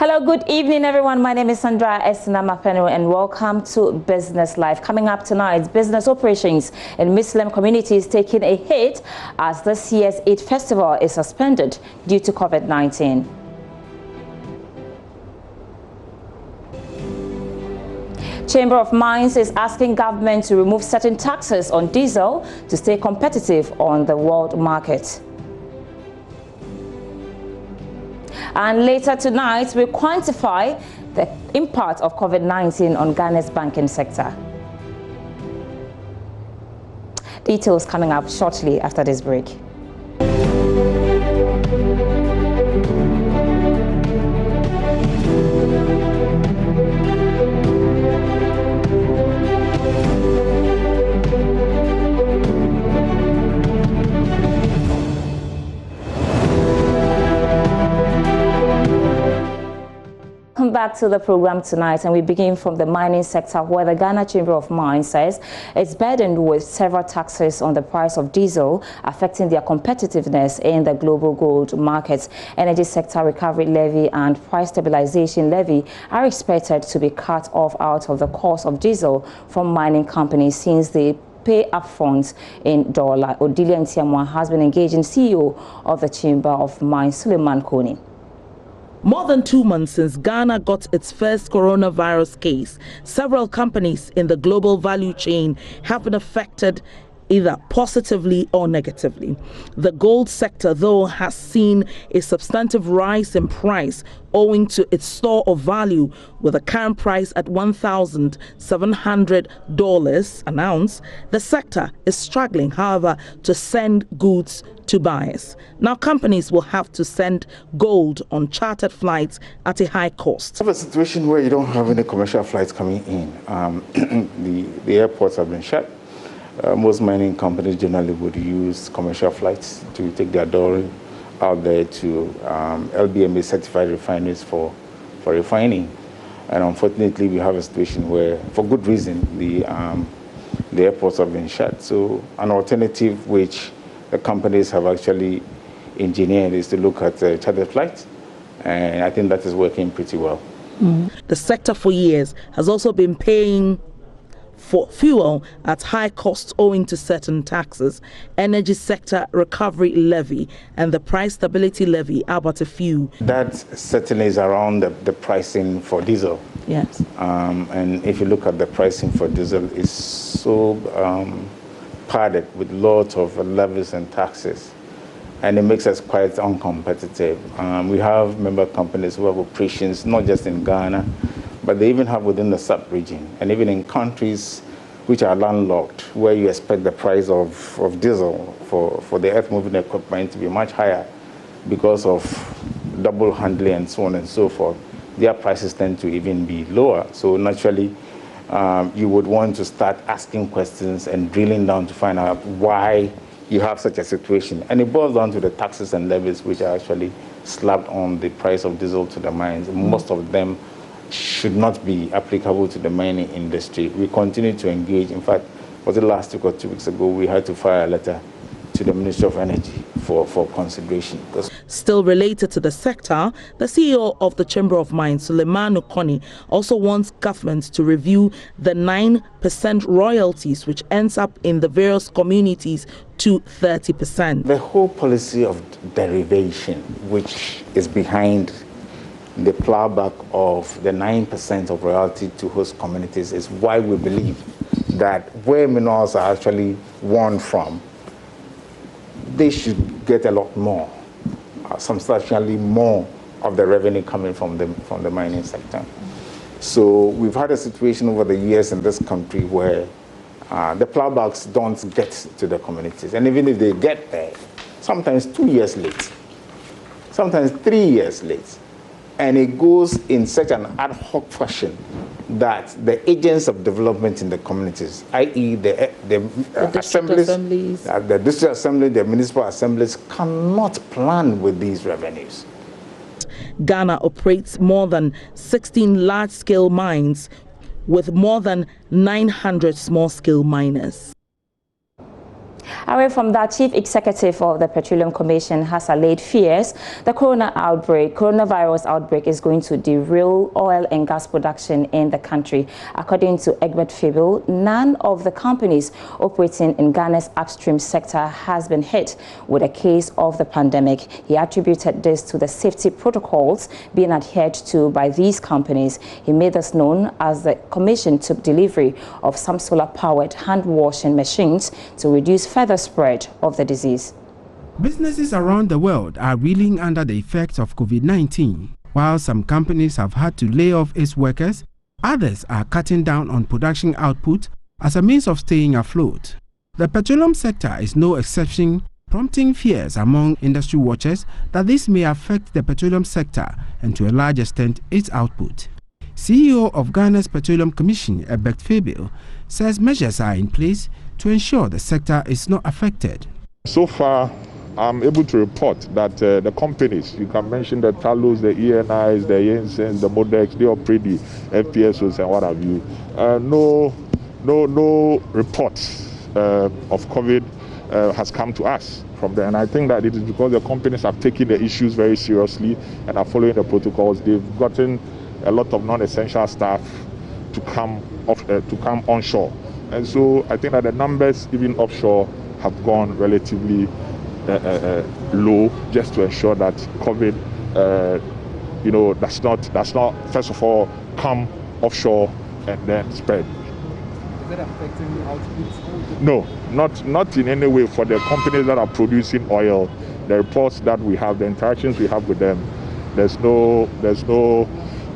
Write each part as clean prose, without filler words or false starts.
Hello, good evening, everyone. My name is Sandra Esinamapeno, and welcome to Business Live. Coming up tonight, business operations in Muslim communities taking a hit as this year's Eid festival is suspended due to COVID-19. Chamber of Mines is asking government to remove certain taxes on diesel to stay competitive on the world market. And later tonight, we'll quantify the impact of COVID-19 on Ghana's banking sector. Details coming up shortly after this break. Welcome back to the program tonight, and we begin from the mining sector, where the Ghana Chamber of Mines says it's burdened with several taxes on the price of diesel, affecting their competitiveness in the global gold markets. Energy sector recovery levy and price stabilization levy are expected to be cut off out of the cost of diesel from mining companies since they pay upfront in dollar. Odilia Ntiamwa has been engaging CEO of the Chamber of Mines, Suleiman Koni. More than 2 months since Ghana got its first coronavirus case, several companies in the global value chain have been affected either positively or negatively. The gold sector, though, has seen a substantive rise in price owing to its store of value, with the current price at $1,700 an ounce. The sector is struggling, however, to send goods to buyers. Now, companies will have to send gold on chartered flights at a high cost. We have a situation where you don't have any commercial flights coming in. The airports have been shut. Most mining companies generally would use commercial flights to take their doré out there to LBMA certified refineries for refining. And unfortunately, we have a situation where, for good reason, the airports have been shut. So an alternative which the companies have actually engineered is to look at chartered flights. And I think that is working pretty well. The sector for years has also been paying for fuel at high costs owing to certain taxes. Energy sector recovery levy and the price stability levy are but a few. That certainly is around the pricing for diesel. Yes. And if you look at the pricing for diesel, it's so padded with lots of levies and taxes, and it makes us quite uncompetitive. We have member companies who have operations not just in Ghana, but they even have within the sub-region, and even in countries which are landlocked, where you expect the price of diesel for the earth-moving equipment to be much higher because of double handling and so on and so forth. Their prices tend to even be lower. So naturally, you would want to start asking questions and drilling down to find out why you have such a situation. And it boils down to the taxes and levies which are actually slapped on the price of diesel to the mines. Most of them should not be applicable to the mining industry. We continue to engage. In fact, was it last week or 2 weeks ago, we had to file a letter to the Ministry of Energy for consideration. Still related to the sector, the CEO of the Chamber of Mines, Suleiman Koni, also wants government to review the 9% royalties which ends up in the various communities to 30%. The whole policy of derivation, which is behind the plowback of the 9% of royalty to host communities, is why we believe that where minerals are actually won from, they should get a lot more, substantially more of the revenue coming from the mining sector. So we've had a situation over the years in this country where the plowbacks don't get to the communities. And even if they get there, sometimes 2 years late, sometimes 3 years late. And it goes in such an ad hoc fashion that the agents of development in the communities, i.e. the assemblies, the district assembly, the municipal assemblies, cannot plan with these revenues. Ghana operates more than 16 large-scale mines with more than 900 small-scale miners. Away from that, Chief Executive of the Petroleum Commission has allayed fears the coronavirus outbreak is going to derail oil and gas production in the country. According to Aboagye-Wiafe, none of the companies operating in Ghana's upstream sector has been hit with a case of the pandemic. He attributed this to the safety protocols being adhered to by these companies. He made this known as the Commission took delivery of some solar-powered hand-washing machines to reduce further spread of the disease. Businesses around the world are reeling under the effects of COVID-19. While some companies have had to lay off its workers, others are cutting down on production output as a means of staying afloat. The petroleum sector is no exception, prompting fears among industry watchers that this may affect the petroleum sector and to a large extent its output. CEO of Ghana's Petroleum Commission, Aboagye-Wiafe, says measures are in place to ensure the sector is not affected. So far, I'm able to report that the companies, you can mention the Talos, the ENIs, the Yensens, the Modex, they operate the FPSOs and what have you. No reports of COVID has come to us from there. And I think that it is because the companies have taken the issues very seriously and are following the protocols. They've gotten a lot of non-essential staff to come onshore. And so I think that the numbers, even offshore, have gone relatively low, just to ensure that COVID, does not first of all come offshore and then spread. Is that affecting the output? No, not in any way. For the companies that are producing oil, the reports that we have, the interactions we have with them, there's no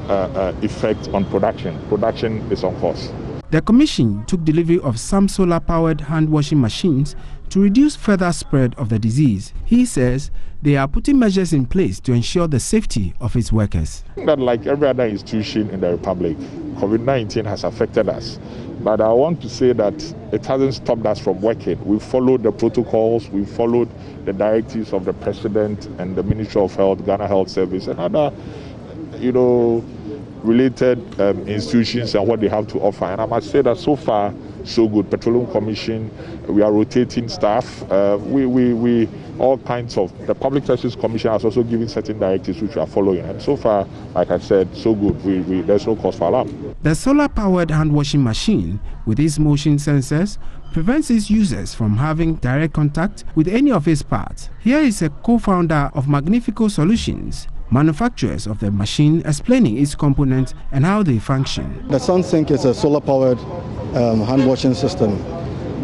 effect on production. Production is on course. The Commission took delivery of some solar-powered hand-washing machines to reduce further spread of the disease. He says they are putting measures in place to ensure the safety of its workers. That, like every other institution in the Republic, COVID-19 has affected us. But I want to say that it hasn't stopped us from working. We followed the protocols, we followed the directives of the President and the Ministry of Health, Ghana Health Service, and other, related institutions and what they have to offer. And I must say that so far, so good. Petroleum Commission, we are rotating staff. We all kinds of, the Public Services Commission has also given certain directives which we are following. And so far, like I said, so good. There's no cause for alarm. The solar-powered hand-washing machine with its motion sensors prevents its users from having direct contact with any of its parts. Here is a co-founder of Magnifico Solutions, manufacturers of the machine, explaining its components and how they function. The SunSync is a solar-powered hand-washing system.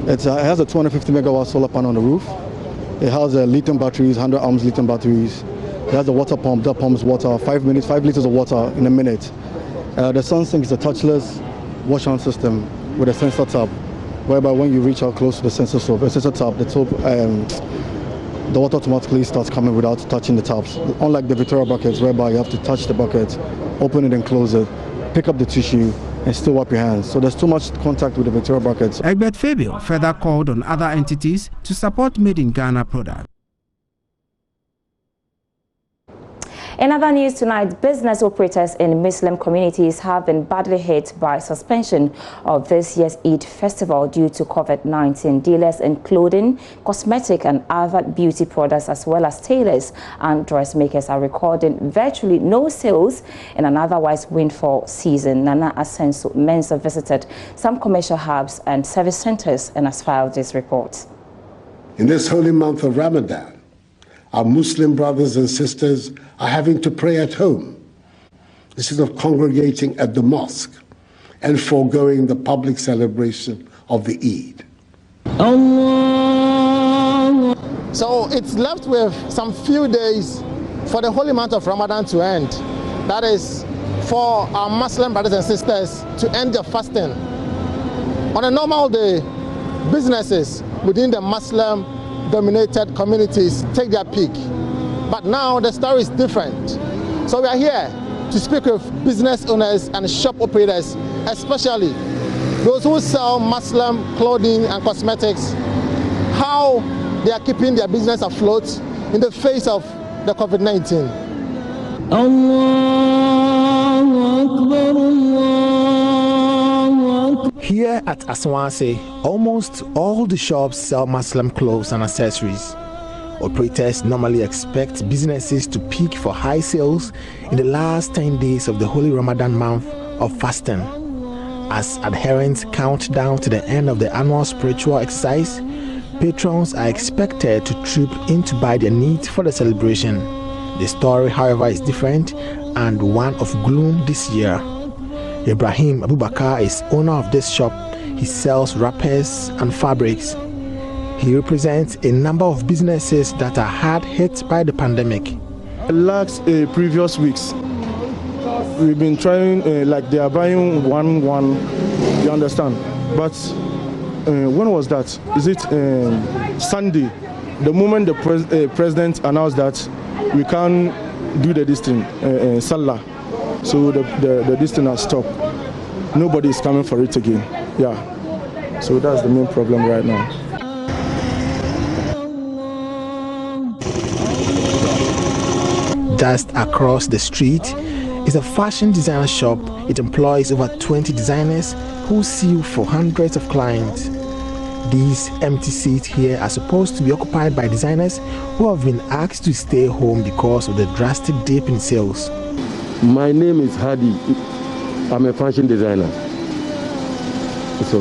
It has a 250 megawatt solar panel on the roof. It has lithium batteries, 100 amps lithium batteries. It has a water pump that pumps water, 5 liters of water in a minute. The SunSync is a touchless wash-on system with a sensor tab, whereby when you reach out close to the sensor tab, the water automatically starts coming without touching the taps. Unlike the Victoria buckets, whereby you have to touch the bucket, open it and close it, pick up the tissue, and still wipe your hands. So there's too much contact with the Victoria buckets. Aboagye-Wiafe further called on other entities to support made-in-Ghana products. In other news tonight, business operators in Muslim communities have been badly hit by suspension of this year's Eid festival due to COVID-19. Dealers in clothing, cosmetic and other beauty products, as well as tailors and dressmakers, are recording virtually no sales in an otherwise windfall season. Nana Asenso Mensah visited some commercial hubs and service centers and has filed this report. In this holy month of Ramadan, our Muslim brothers and sisters are having to pray at home instead of congregating at the mosque and foregoing the public celebration of the Eid. So it's left with some few days for the holy month of Ramadan to end. That is for our Muslim brothers and sisters to end their fasting. On a normal day, businesses within the Muslim-dominated communities take their peak. But now the story is different. So we are here to speak with business owners and shop operators, especially those who sell Muslim clothing and cosmetics, how they are keeping their business afloat in the face of the COVID-19. Here at Asawase, almost all the shops sell Muslim clothes and accessories. Operators normally expect businesses to peak for high sales in the last 10 days of the holy Ramadan month of fasting. As adherents count down to the end of the annual spiritual exercise, patrons are expected to troop in to buy their needs for the celebration. The story, however, is different and one of gloom this year. Ibrahim Abubakar is owner of this shop. He sells wrappers and fabrics. He represents a number of businesses that are hard hit by the pandemic. Last previous weeks, we've been trying, like they are buying one, you understand? But when was that? Is it Sunday? The moment the president announced that we can't do the distance, Salah, so the distance has stopped. Nobody is coming for it again. Yeah, so that's the main problem right now. Just across the street is a fashion designer shop. It employs over 20 designers who sew for hundreds of clients. These empty seats here are supposed to be occupied by designers who have been asked to stay home because of the drastic dip in sales. My name is Hadi. I'm a fashion designer. So,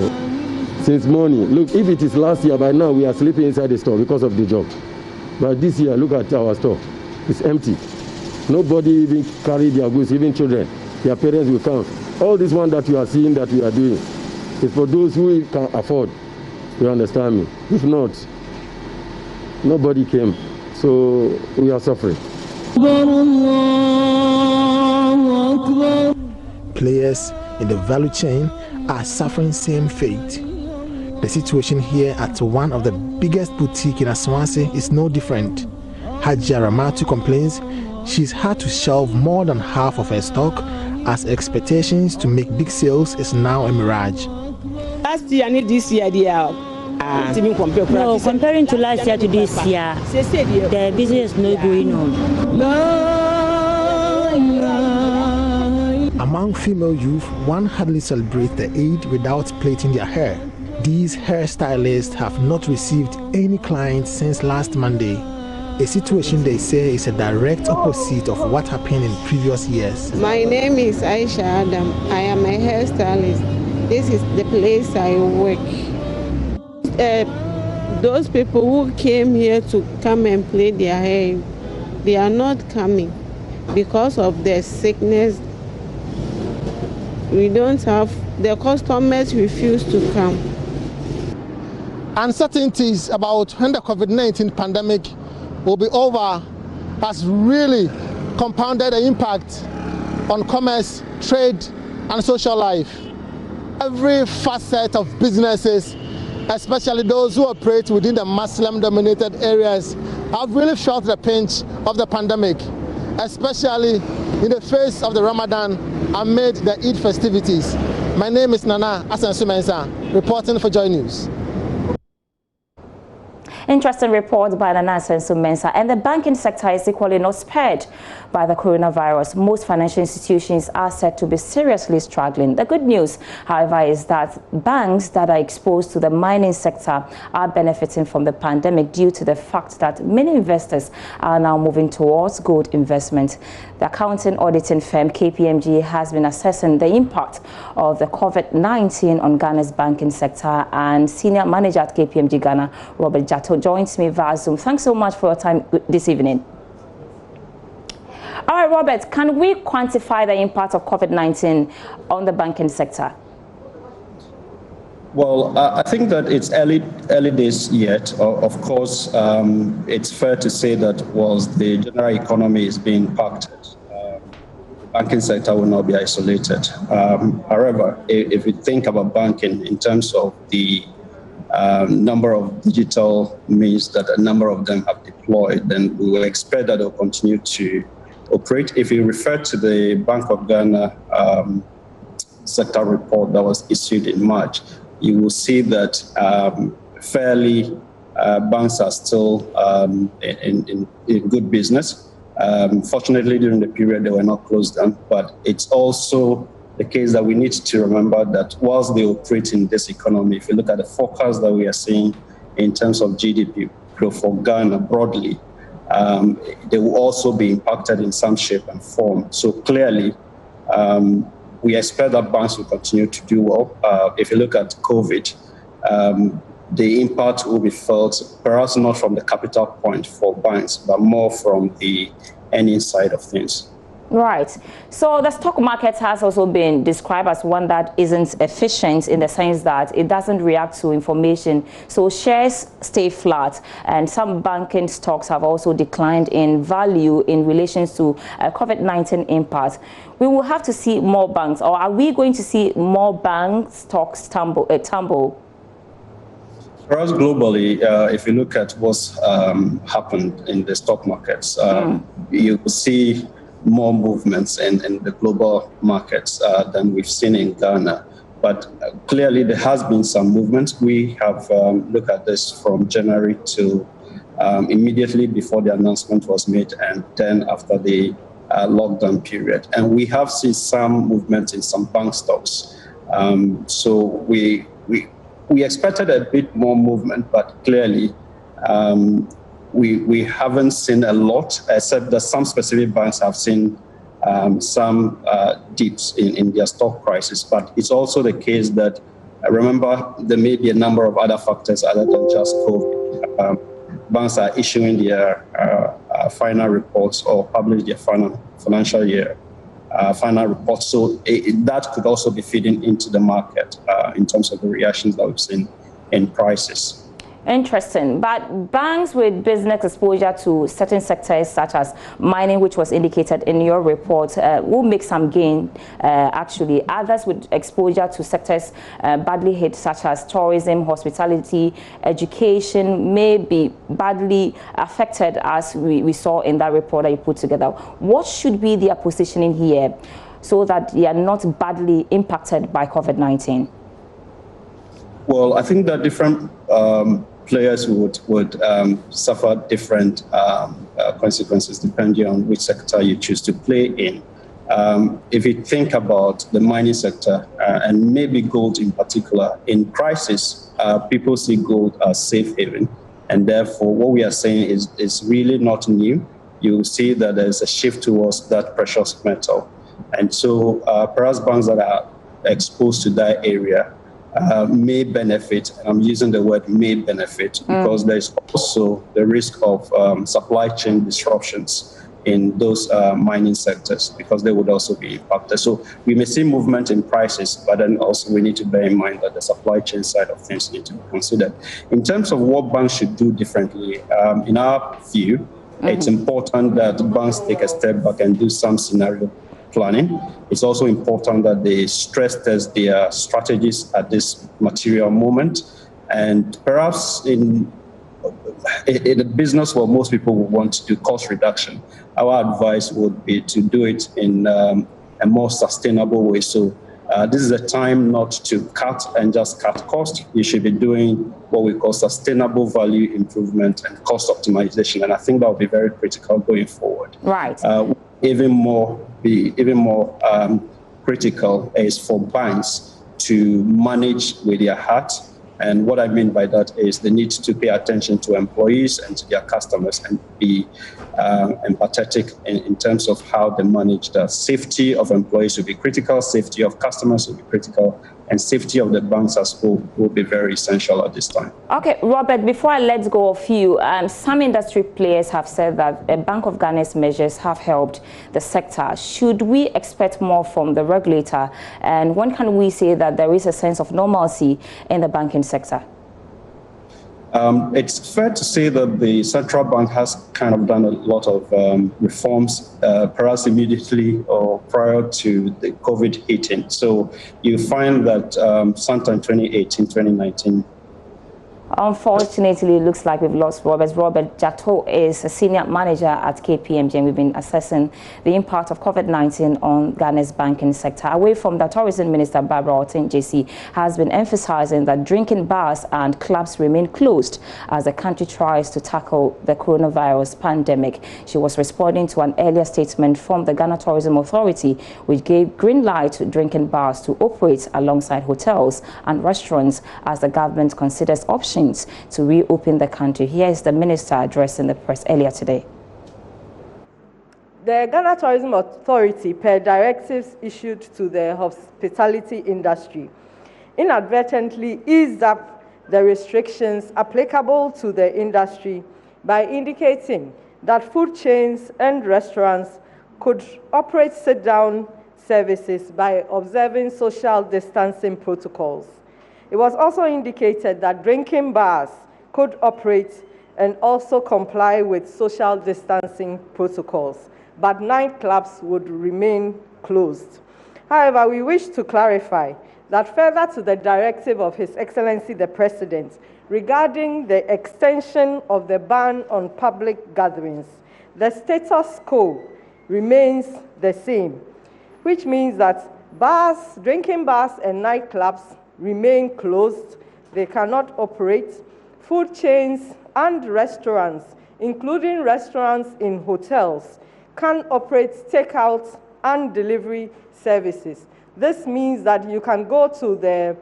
since morning, look, if it is last year, by now we are sleeping inside the store because of the job. But this year, look at our store. It's empty. Nobody even carry their goods, even children. Their parents will come. All this one that you are seeing that we are doing is for those who can afford. You understand me? If not, nobody came. So we are suffering. Players in the value chain are suffering same fate. The situation here at one of the biggest boutiques in Asawase is no different. Hajia Ramatu complains she's had to shelve more than half of her stock as expectations to make big sales is now a mirage. Last year and this year, no, comparing to last year to this year, the business is not going on. Among female youth, one hardly celebrates the Eid without plaiting their hair. These hairstylists have not received any clients since last Monday. A situation they say is a direct opposite of what happened in previous years. My name is Aisha Adam. I am a hairstylist. This is the place I work. Those people who came here to come and plait their hair, they are not coming because of the sickness. We don't have, the customers refuse to come. Uncertainties about when the COVID-19 pandemic will be over has really compounded the impact on commerce, trade, and social life. Every facet of businesses, especially those who operate within the Muslim-dominated areas, have really felt the pinch of the pandemic, especially in the face of the Ramadan amid the Eid festivities. My name is Nana Asansumensa, reporting for JoyNews. Interesting report by Nana Asansumensa. And the banking sector is equally not spared by the coronavirus. Most financial institutions are said to be seriously struggling. The good news, however, is that banks that are exposed to the mining sector are benefiting from the pandemic due to the fact that many investors are now moving towards gold investment. The accounting auditing firm KPMG has been assessing the impact of the COVID-19 on Ghana's banking sector, and senior manager at KPMG Ghana, Robert Jato, joins me via Zoom. Thanks so much for your time this evening. All right, Robert, can we quantify the impact of COVID-19 on the banking sector? Well, I think that it's early days yet. Of course, it's fair to say that whilst the general economy is being impacted, the banking sector will not be isolated. However, if we think about banking in terms of the number of digital means that a number of them have deployed, then we will expect that they'll continue to operate. If you refer to the Bank of Ghana sector report that was issued in March, you will see that banks are still in good business. Fortunately, during the period, they were not closed down, but it's also the case that we need to remember that whilst they operate in this economy, if you look at the forecast that we are seeing in terms of GDP growth for Ghana broadly, they will also be impacted in some shape and form. So clearly, we expect that banks will continue to do well. If you look at COVID, the impact will be felt, perhaps not from the capital point for banks, but more from the earning side of things. Right. So the stock market has also been described as one that isn't efficient in the sense that it doesn't react to information. So shares stay flat, and some banking stocks have also declined in value in relation to COVID-19 impact. We will have to see more banks, or are we going to see more bank stocks tumble? For us globally, if you look at what's happened in the stock markets, you will see more movements in the global markets than we've seen in Ghana. But clearly there has been some movement. We have looked at this from January to immediately before the announcement was made and then after the lockdown period. And we have seen some movement in some bank stocks. So we expected a bit more movement, but clearly we haven't seen a lot, except that some specific banks have seen some dips in their stock prices. But it's also the case that, remember, there may be a number of other factors other than just COVID. Banks are issuing their final reports or publish their financial year final reports. So that could also be feeding into the market in terms of the reactions that we've seen in prices. Interesting. But banks with business exposure to certain sectors such as mining, which was indicated in your report, will make some gain, actually. Others with exposure to sectors badly hit, such as tourism, hospitality, education, may be badly affected, as we saw in that report that you put together. What should be their positioning here so that they are not badly impacted by COVID-19? Well, I think that different players would suffer different consequences depending on which sector you choose to play in. If you think about the mining sector and maybe gold in particular, in crisis, people see gold as safe haven. And therefore, what we are saying is really not new. You will see that there's a shift towards that precious metal. And so perhaps banks that are exposed to that area may benefit. I'm using the word may benefit because there's also the risk of supply chain disruptions in those mining sectors, because they would also be impacted. So we may see movement in prices, but then also we need to bear in mind that the supply chain side of things need to be considered. In terms of what banks should do differently, in our view, it's important that banks take a step back and do some scenario planning. It's also important that they stress test their strategies at this material moment. And perhaps in a business where most people would want to do cost reduction, our advice would be to do it in a more sustainable way. So this is a time not to cut and just cut cost. You should be doing what we call sustainable value improvement and cost optimization. And I think that will be very critical going forward. Right. Even more critical is for banks to manage with their heart. And what I mean by that is they need to pay attention to employees and to their customers and be empathetic in terms of how they manage the safety of employees will be critical, safety of customers will be critical, and safety of the banks as well will be very essential at this time. Okay, Robert, before I let go of you, some industry players have said that Bank of Ghana's measures have helped the sector. Should we expect more from the regulator? And when can we say that there is a sense of normalcy in the banking sector? It's fair to say that the central bank has kind of done a lot of reforms, perhaps immediately or prior to the COVID hitting. So you find that sometime 2018, 2019. Unfortunately, it looks like we've lost Robert. Robert Jato is a senior manager at KPMG, and we've been assessing the impact of COVID-19 on Ghana's banking sector. Away from that, Tourism Minister Barbara Oten-JC has been emphasizing that drinking bars and clubs remain closed as the country tries to tackle the coronavirus pandemic. She was responding to an earlier statement from the Ghana Tourism Authority, which gave green light to drinking bars to operate alongside hotels and restaurants as the government considers options to reopen the country. Here is the minister addressing the press earlier today. The Ghana Tourism Authority, per directives issued to the hospitality industry, inadvertently eased up the restrictions applicable to the industry by indicating that food chains and restaurants could operate sit-down services by observing social distancing protocols. It was also indicated that drinking bars could operate and also comply with social distancing protocols, but nightclubs would remain closed. However, we wish to clarify that further to the directive of His Excellency the President regarding the extension of the ban on public gatherings, the status quo remains the same, which means that drinking bars and nightclubs remain closed. They cannot operate. Food chains and restaurants, including restaurants in hotels, can operate takeout and delivery services. This means that you can go to the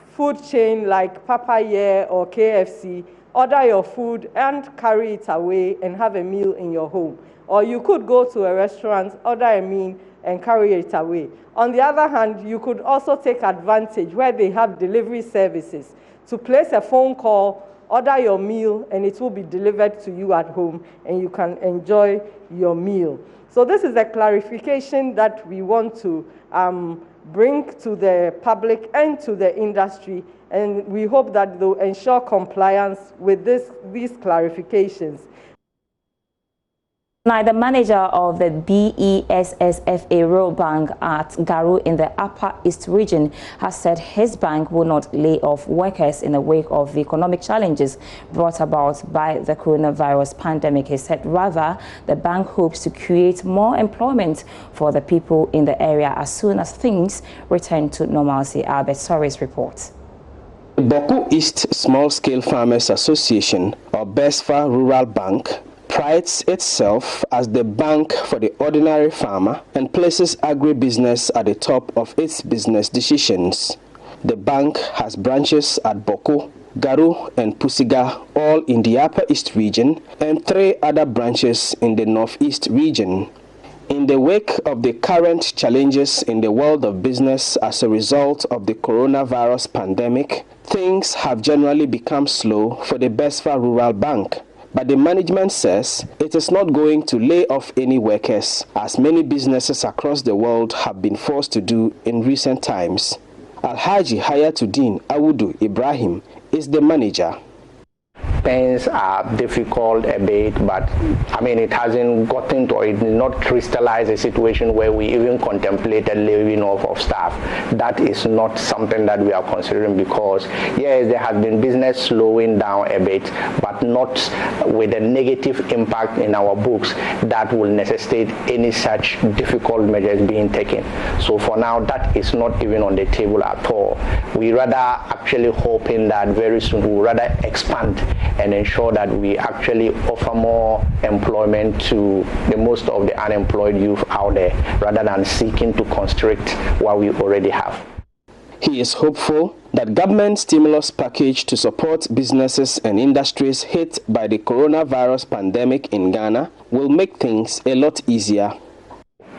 food chain like Papaye or KFC, order your food and carry it away and have a meal in your home. Or you could go to a restaurant, order a meal and carry it away. On the other hand, you could also take advantage where they have delivery services to place a phone call, order your meal, and it will be delivered to you at home and you can enjoy your meal. So this is a clarification that we want to bring to the public and to the industry, and we hope that they'll ensure compliance with these clarifications. Now, the manager of the BESSFA Rural Bank at Garu in the Upper East region has said his bank will not lay off workers in the wake of the economic challenges brought about by the coronavirus pandemic. He said rather the bank hopes to create more employment for the people in the area as soon as things return to normalcy. Albert Soris reports. The Boku East Small Scale Farmers Association, or BESFA Rural Bank, prides itself as the bank for the ordinary farmer and places agribusiness at the top of its business decisions. The bank has branches at Boko, Garu and Pusiga, all in the Upper East region, and 3 other branches in the Northeast region. In the wake of the current challenges in the world of business as a result of the coronavirus pandemic, things have generally become slow for the BESFA Rural Bank. But the management says it is not going to lay off any workers, as many businesses across the world have been forced to do in recent times. Alhaji Hayatuddin Awudu Ibrahim is the manager. Things are difficult a bit, but I mean it hasn't gotten to, it did not crystallize a situation where we even contemplated laying off of staff. That is not something that we are considering, because yes, there has been business slowing down a bit, but not with a negative impact in our books that will necessitate any such difficult measures being taken. So for now, that is not even on the table at all. We rather actually hoping that very soon we will rather expand and ensure that we actually offer more employment to the most of the unemployed youth out there, rather than seeking to constrict what we already have. He is hopeful that government stimulus package to support businesses and industries hit by the coronavirus pandemic in Ghana will make things a lot easier.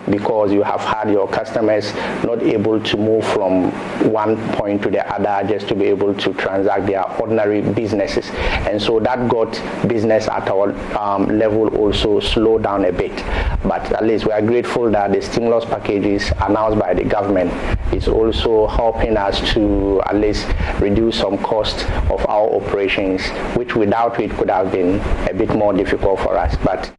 Because you have had your customers not able to move from one point to the other just to be able to transact their ordinary businesses. And so that got business at our level also slowed down a bit. But at least we are grateful that the stimulus packages announced by the government is also helping us to at least reduce some cost of our operations, which without it could have been a bit more difficult for us. But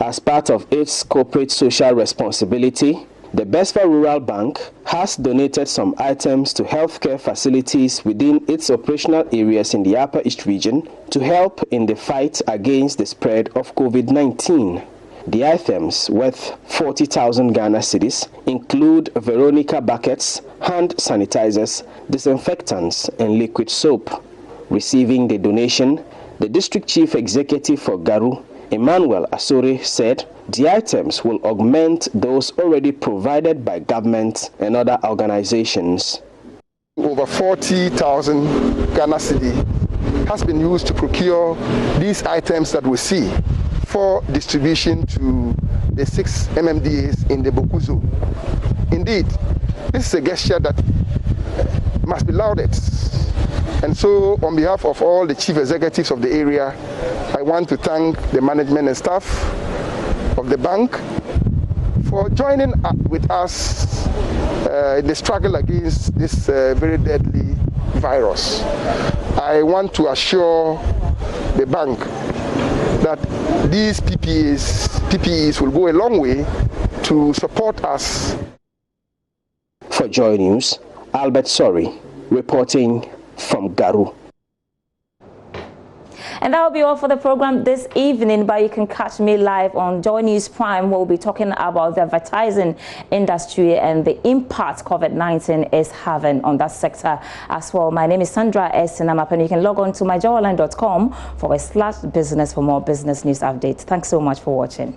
as part of its corporate social responsibility, The Besfa Rural Bank has donated some items to healthcare facilities within its operational areas in the Upper East region to help in the fight against the spread of COVID-19. The items, worth 40,000 Ghana cedis, include Veronica buckets, hand sanitizers, disinfectants, and liquid soap. Receiving the donation, the District Chief Executive for Garu, Emmanuel Asore, said the items will augment those already provided by government and other organizations. Over 40,000 Ghana cedi has been used to procure these items that we see for distribution to the 6 MMDAs in the Bokuzo. Indeed, this is a gesture that must be lauded. And so, on behalf of all the chief executives of the area, I want to thank the management and staff of the bank for joining up with us in the struggle against this very deadly virus. I want to assure the bank that these PPEs will go a long way to support us. For JoyNews, Albert Sori, reporting from Garu. And that will be all for the program this evening, but you can catch me live on JoyNews Prime. We'll be talking about the advertising industry and the impact COVID-19 is having on that sector as well. My name is Sandra S. Sinamap, and you can log on to myjoyonline.com/business for more business news updates. Thanks so much for watching.